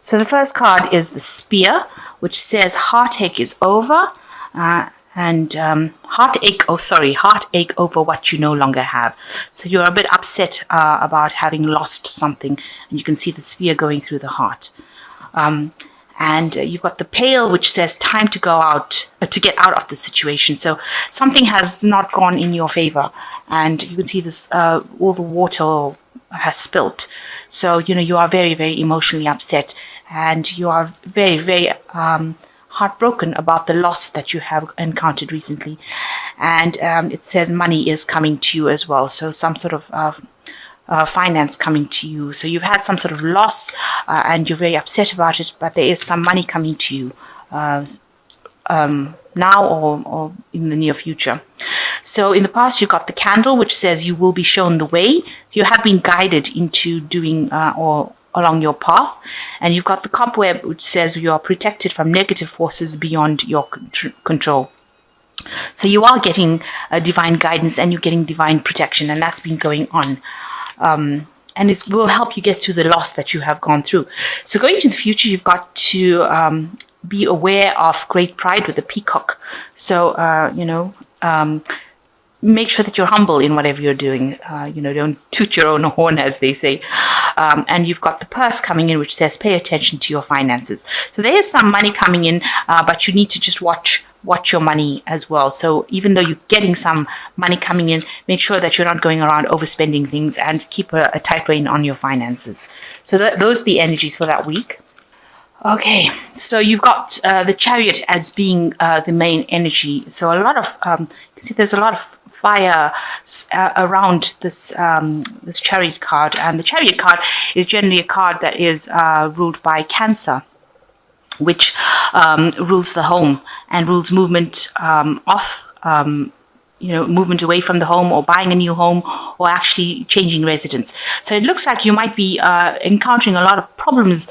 So the first card is the Spear, which says heartache is over, heartache over what you no longer have. So you're a bit upset about having lost something, and you can see the spear going through the heart. And you've got the Pail, which says time to go out, to get out of the situation. So something has not gone in your favor, and you can see this, all the water has spilt. So, you are very, very emotionally upset, and you are very, very heartbroken about the loss that you have encountered recently. And it says money is coming to you as well. So some sort of finance coming to you. So you've had some sort of loss and you're very upset about it, but there is some money coming to you now or in the near future. So in the past, you got the Candle, which says you will be shown the way. So you have been guided into doing or along your path. And you've got the Cobweb, which says you are protected from negative forces beyond your control. So you are getting divine guidance and you're getting divine protection, and that's been going on. And it will help you get through the loss that you have gone through. So going into the future, you've got to be aware of great pride with the Peacock. So, make sure that you're humble in whatever you're doing. Don't toot your own horn, as they say. And you've got the Purse coming in, which says pay attention to your finances. So there is some money coming in, but you need to just watch your money as well. So even though you're getting some money coming in, make sure that you're not going around overspending things, and keep a tight rein on your finances. So those are the energies for that week. Okay, so you've got the Chariot as being the main energy. So a lot of you can see there's a lot of fire around this this Chariot card, and the Chariot card is generally a card that is ruled by Cancer, which rules the home and rules movement movement away from the home, or buying a new home, or actually changing residence. So it looks like you might be encountering a lot of problems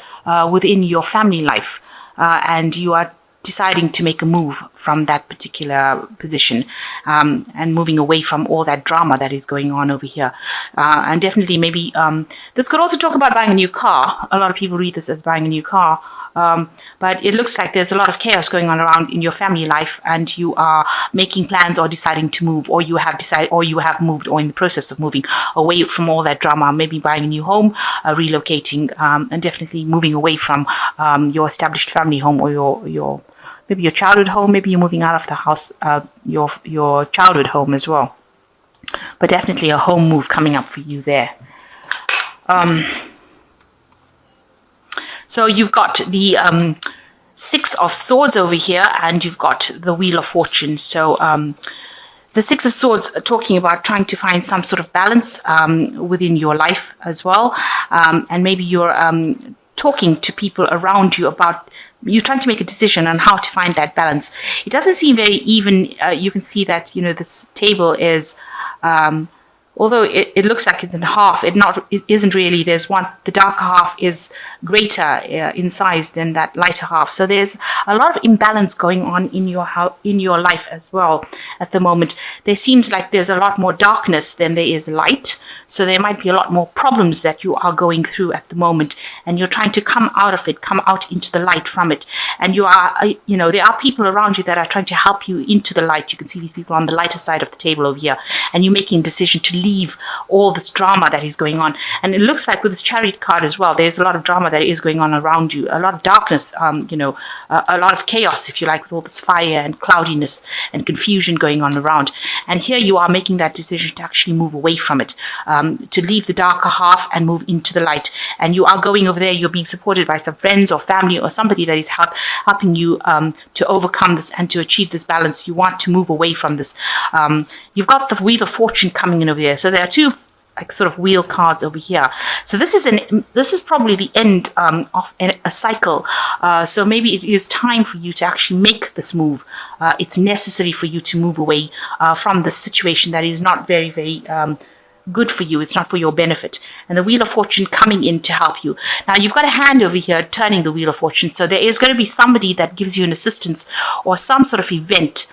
within your family life, and you are deciding to make a move from that particular position, and moving away from all that drama that is going on over here. And definitely maybe this could also talk about buying a new car. A lot of people read this as buying a new car. But it looks like there's a lot of chaos going on around in your family life, and you are making plans or deciding to move, or you have decided, or you have moved, or in the process of moving away from all that drama, maybe buying a new home, relocating, and definitely moving away from your established family home, or your maybe your childhood home. Maybe you're moving out of the house, your childhood home as well. But definitely a home move coming up for you there. So you've got the Six of Swords over here, and you've got the Wheel of Fortune. So the Six of Swords are talking about trying to find some sort of balance within your life as well. And maybe you're talking to people around you about, you're trying to make a decision on how to find that balance. It doesn't seem very even. You can see that, this table is, although it looks like it's in half, it isn't really. There's one, the darker half is greater in size than that lighter half. So there's a lot of imbalance going on in your life as well at the moment. There seems like there's a lot more darkness than there is light. So there might be a lot more problems that you are going through at the moment, and you're trying to come out of it, come out into the light from it. And you are, there are people around you that are trying to help you into the light. You can see these people on the lighter side of the table over here, and you're making a decision to leave all this drama that is going on. And it looks like with this Chariot card as well, there's a lot of drama that is going on around you, a lot of darkness, a lot of chaos, if you like, with all this fire and cloudiness and confusion going on around. And here you are making that decision to actually move away from it, to leave the darker half and move into the light. And you are going over there, you're being supported by some friends or family or somebody that is helping you to overcome this and to achieve this balance. You want to move away from this. You've got the Wheel of Fortune coming in over there. So there are two sort of wheel cards over here. So this is probably the end of a cycle. So maybe it is time for you to actually make this move. It's necessary for you to move away from this situation that is not very, very good for you. It's not for your benefit. And the Wheel of Fortune coming in to help you. Now you've got a hand over here turning the Wheel of Fortune. So there is going to be somebody that gives you an assistance or some sort of event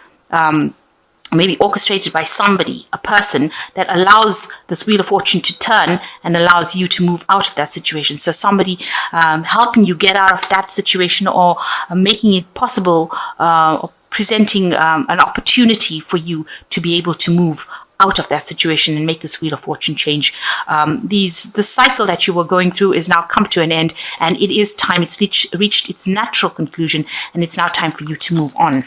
maybe orchestrated by somebody, a person that allows this Wheel of Fortune to turn and allows you to move out of that situation. So somebody helping you get out of that situation, or making it possible, or presenting an opportunity for you to be able to move out of that situation and make this Wheel of Fortune change. The cycle that you were going through is now come to an end, and it is time. It's reached its natural conclusion, and it's now time for you to move on.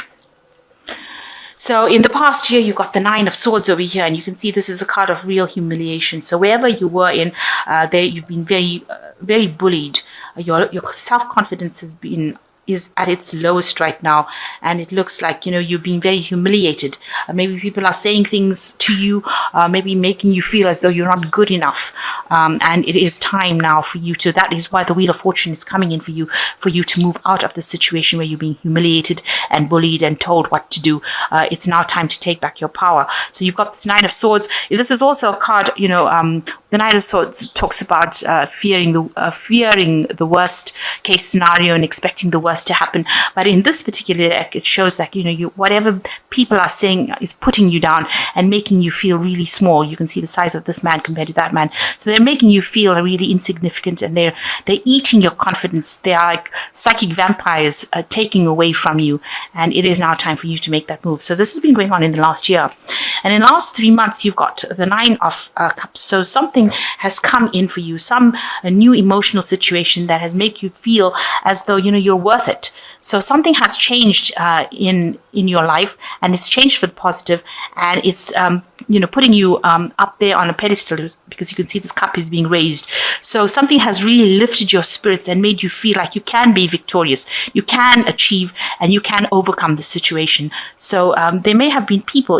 So in the past year, you've got the Nine of Swords over here, and you can see this is a card of real humiliation. So wherever you were in, there you've been very bullied. Your self-confidence is at its lowest right now, and it looks like, you've been very humiliated. Maybe people are saying things to you, maybe making you feel as though you're not good enough, and it is time now for you to, that is why the Wheel of Fortune is coming in for you to move out of the situation where you're being humiliated and bullied and told what to do. It's now time to take back your power. So you've got this Nine of Swords. This is also a card, the Nine of Swords talks about fearing the worst case scenario and expecting the worst to happen. But in this particular deck, it shows that whatever people are saying is putting you down and making you feel really small. You can see the size of this man compared to that man. So they're making you feel really insignificant, and they're eating your confidence. They are like psychic vampires taking away from you, and it is now time for you to make that move. So this has been going on in the last year, and in the last 3 months, you've got the Nine of Cups. So something has come in for you, a new emotional situation that has made you feel as though you're worth it. So something has changed in your life, and it's changed for the positive, and it's putting you up there on a pedestal, because you can see this cup is being raised. So something has really lifted your spirits and made you feel like you can be victorious, you can achieve, and you can overcome the situation. So it may have been people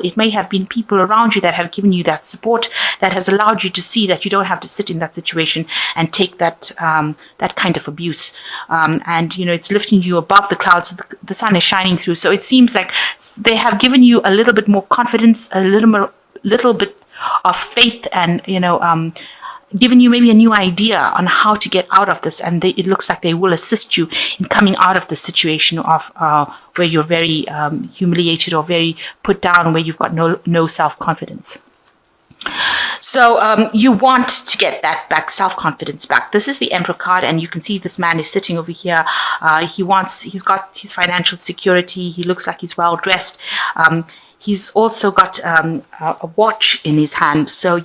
around you that have given you that support, that has allowed you to see that you don't have to sit in that situation and take that kind of abuse. And it's lifting you above the clouds. The sun is shining through. So it seems like they have given you a little bit more confidence, a little bit of faith, and given you maybe a new idea on how to get out of this. And it looks like they will assist you in coming out of the situation of where you're very humiliated or very put down, where you've got no self-confidence. So you want to get that back, self-confidence back. This is the Emperor card, and you can see this man is sitting over here. He's got his financial security. He looks like he's well dressed. He's also got a watch in his hand. So,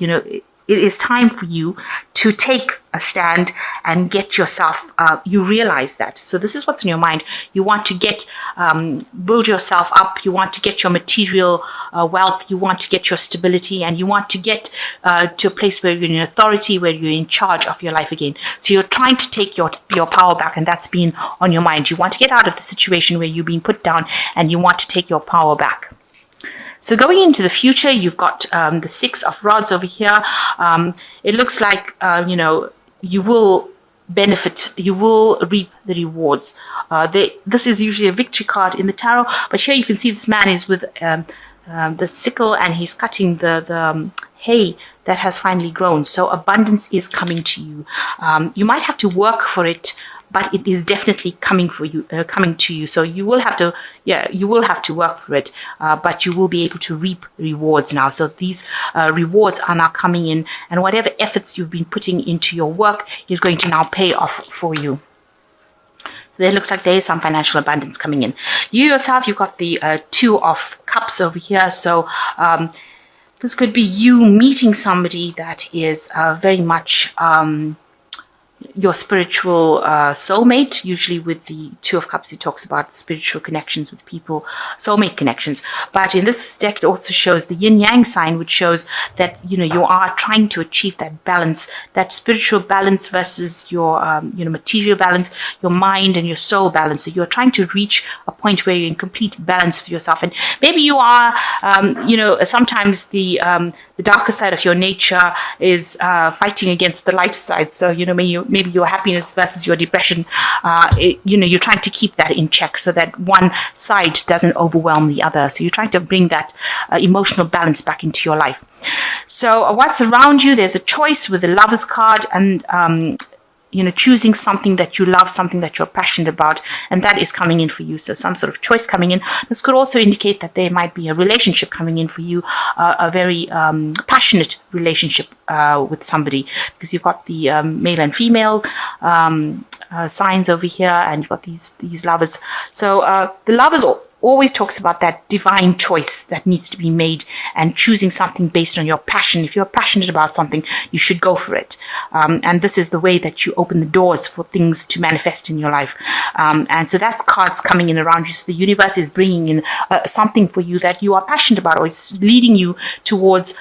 it is time for you to take a stand and get yourself, you realize that. So this is what's in your mind. You want to build yourself up. You want to get your material wealth. You want to get your stability, and you want to get to a place where you're in authority, where you're in charge of your life again. So you're trying to take your power back, and that's been on your mind. You want to get out of the situation where you're being put down, and you want to take your power back. So going into the future, you've got the Six of Rods over here. It looks like, you will benefit, you will reap the rewards. This is usually a victory card in the tarot, but here you can see this man is with the sickle, and he's cutting the hay that has finally grown. So abundance is coming to you. You might have to work for it, but it is definitely coming to you. So you will have to work for it, but you will be able to reap rewards now. So these rewards are now coming in, and whatever efforts you've been putting into your work is going to now pay off for you. So it looks like there is some financial abundance coming in. You yourself, you've got the Two of Cups over here. So this could be you meeting somebody that is very much your spiritual soulmate. Usually with the Two of Cups, it talks about spiritual connections with people, soulmate connections. But in this deck, it also shows the yin-yang sign, which shows that you are trying to achieve that balance, that spiritual balance versus your material balance, your mind and your soul balance. So you're trying to reach a point where you're in complete balance with yourself. And maybe you are, sometimes the darker side of your nature is fighting against the lighter side. So maybe your happiness versus your depression, you're trying to keep that in check so that one side doesn't overwhelm the other. So you're trying to bring that emotional balance back into your life. So what's around you, there's a choice with the Lover's card, and choosing something that you love, something that you're passionate about, and that is coming in for you. So some sort of choice coming in. This could also indicate that there might be a relationship coming in for you, a very passionate relationship with somebody, because you've got the male and female signs over here, and you've got these lovers. So the lovers always talks about that divine choice that needs to be made and choosing something based on your passion. If you're passionate about something, you should go for it. And this is the way that you open the doors for things to manifest in your life. And so that's cards coming in around you. So the universe is bringing in something for you that you are passionate about, or it's leading you towards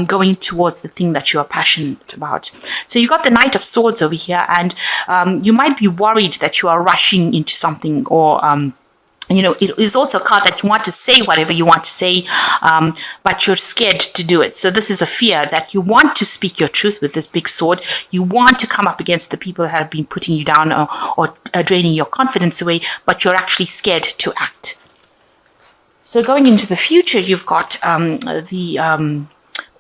going towards the thing that you are passionate about. So you got the Knight of Swords over here, and you might be worried that you are rushing into something, or it is also a card that you want to say whatever you want to say, but you're scared to do it. So this is a fear that you want to speak your truth with this big sword. You want to come up against the people that have been putting you down or draining your confidence away, but you're actually scared to act. So going into the future, you've got the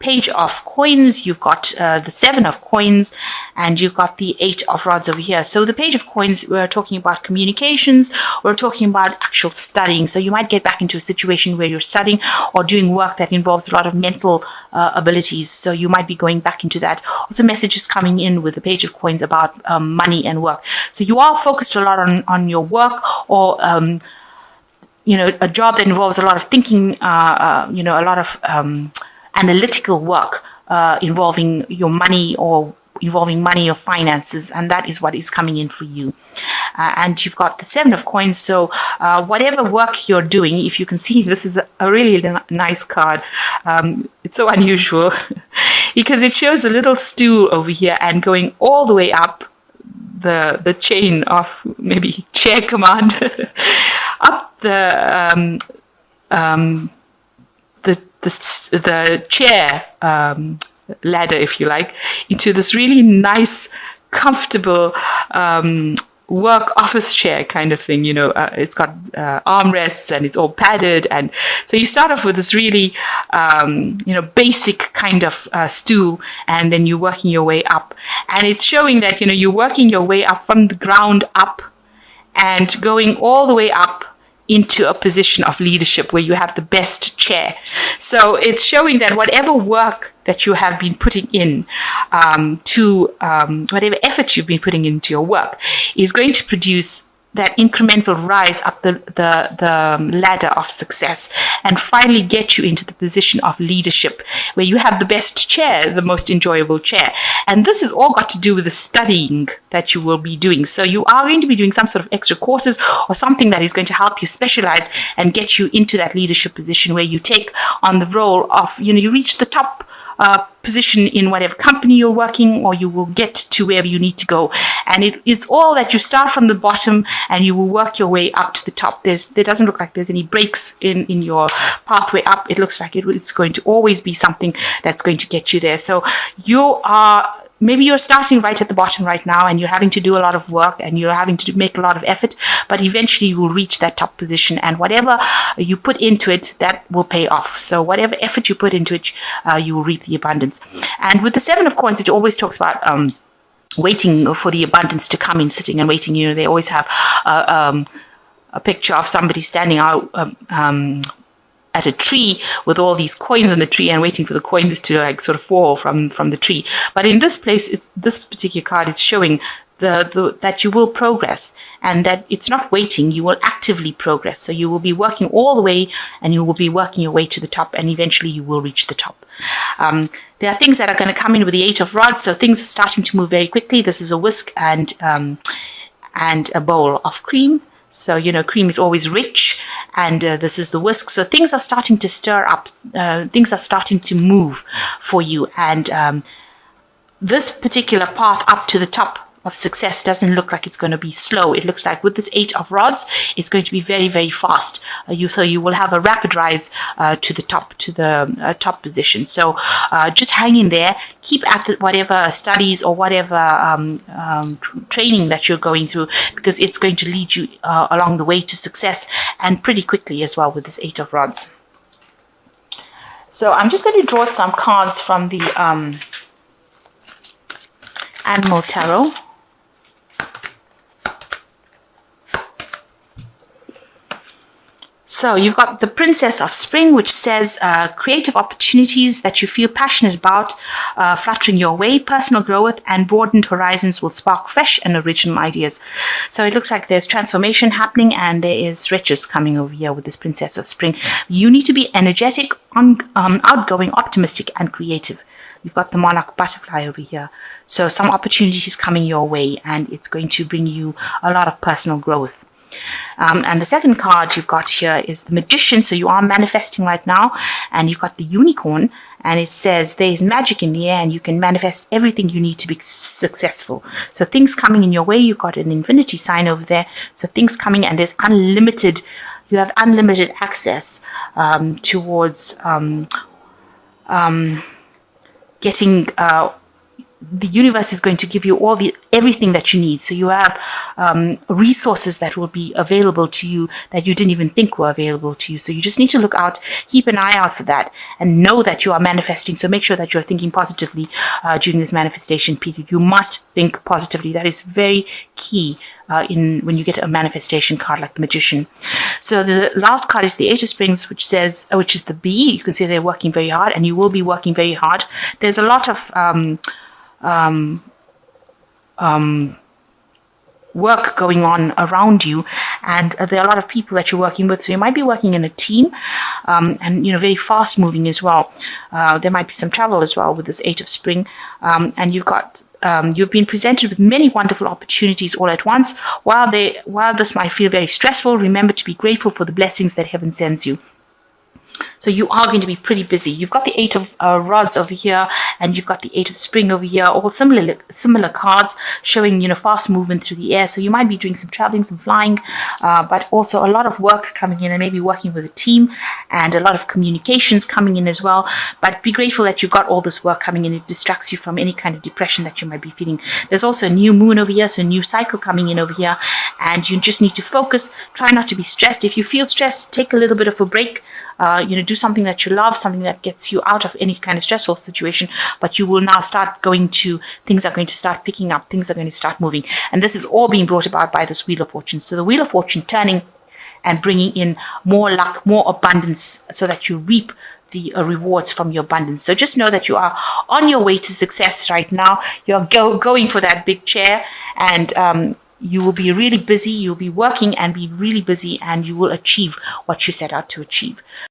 Page of Coins, you've got the 7 of Coins, and you've got the 8 of Rods over here. So the Page of Coins, we're talking about communications, we're talking about actual studying. So you might get back into a situation where you're studying or doing work that involves a lot of mental abilities. So you might be going back into that. Also messages coming in with the Page of Coins about money and work. So you are focused a lot on your work, or a job that involves a lot of thinking, a lot of analytical work involving your money, or involving money or finances, and that is what is coming in for you. And you've got the 7 of Coins. So whatever work you're doing, if you can see, this is a really nice card. It's so unusual because it shows a little stool over here and going all the way up the chain of maybe chair command up the chair ladder, if you like, into this really nice, comfortable work office chair kind of thing. It's got armrests and it's all padded, and so you start off with this really basic kind of stool, and then you're working your way up, and it's showing that you're working your way up from the ground up and going all the way up into a position of leadership where you have the best chair. So it's showing that whatever work that you have been putting in whatever effort you've been putting into your work is going to produce that incremental rise up the ladder of success, and finally get you into the position of leadership where you have the best chair, the most enjoyable chair. And this is all got to do with the studying that you will be doing. So you are going to be doing some sort of extra courses or something that is going to help you specialize and get you into that leadership position where you take on the role of, you reach the top position in whatever company you're working, or you will get to wherever you need to go. And it's all that you start from the bottom and you will work your way up to the top. There doesn't look like there's any breaks in your pathway up. It looks like it's going to always be something that's going to get you there. So maybe you're starting right at the bottom right now, and you're having to do a lot of work and you're having to make a lot of effort, but eventually you will reach that top position, and whatever you put into it, that will pay off. So whatever effort you put into it, you will reap the abundance. And with the 7 of Coins, it always talks about waiting for the abundance to come in, sitting and waiting. They always have a picture of somebody standing out at a tree with all these coins on the tree and waiting for the coins to sort of fall from the tree. But in this place, this particular card, it's showing that you will progress, and that it's not waiting, you will actively progress. So you will be working all the way, and you will be working your way to the top, and eventually you will reach the top. There are things that are going to come in with the 8 of Rods, so things are starting to move very quickly. This is a whisk and a bowl of cream. So, cream is always rich, and this is the whisk. So things are starting to stir up. Things are starting to move for you. And this particular path up to the top of success doesn't look like it's going to be slow. It looks like with this 8 of Rods, it's going to be very, very fast. So you will have a rapid rise to the top position. So just hang in there. Keep at whatever studies or whatever training that you're going through, because it's going to lead you along the way to success, and pretty quickly as well with this 8 of Rods. So I'm just going to draw some cards from the Animal Tarot. So you've got the Princess of Spring, which says creative opportunities that you feel passionate about, fluttering your way, personal growth and broadened horizons will spark fresh and original ideas. So it looks like there's transformation happening and there is riches coming over here with this Princess of Spring. You need to be energetic, outgoing, optimistic and creative. You've got the Monarch Butterfly over here. So some opportunities coming your way and it's going to bring you a lot of personal growth. And the second card you've got here is the Magician. So you are manifesting right now, and you've got the Unicorn, and it says there is magic in the air and you can manifest everything you need to be successful. So things coming in your way. You've got an infinity sign over there. So things coming, and there's unlimited, you have unlimited access towards getting the universe is going to give you everything that you need. So you have resources that will be available to you that you didn't even think were available to you. So you just need to look out, keep an eye out for that, and know that you are manifesting. So make sure that you're thinking positively during this manifestation period. You must think positively. That is very key when you get a manifestation card like the Magician. So the last card is the Eight of Springs, which says, which is the bee. You can see they're working very hard, and you will be working very hard. There's a lot of work going on around you, and there are a lot of people that you're working with. So you might be working in a team, and very fast moving as well. There might be some travel as well with this Eight of Spring, and you've been presented with many wonderful opportunities all at once. While this might feel very stressful, remember to be grateful for the blessings that heaven sends you. So you are going to be pretty busy. You've got the Eight of Rods over here, and you've got the Eight of Spring over here, all similar cards showing, fast movement through the air. So you might be doing some traveling, some flying, but also a lot of work coming in, and maybe working with a team, and a lot of communications coming in as well. But be grateful that you've got all this work coming in. It distracts you from any kind of depression that you might be feeling. There's also a new moon over here, so a new cycle coming in over here, and you just need to focus. Try not to be stressed. If you feel stressed, take a little bit of a break. Do something that you love, something that gets you out of any kind of stressful situation. But you will now start things are going to start picking up, things are going to start moving. And this is all being brought about by this Wheel of Fortune. So the Wheel of Fortune turning and bringing in more luck, more abundance, so that you reap the rewards from your abundance. So just know that you are on your way to success right now. You're going for that big chair, and you will be really busy. You'll be working and be really busy, and you will achieve what you set out to achieve.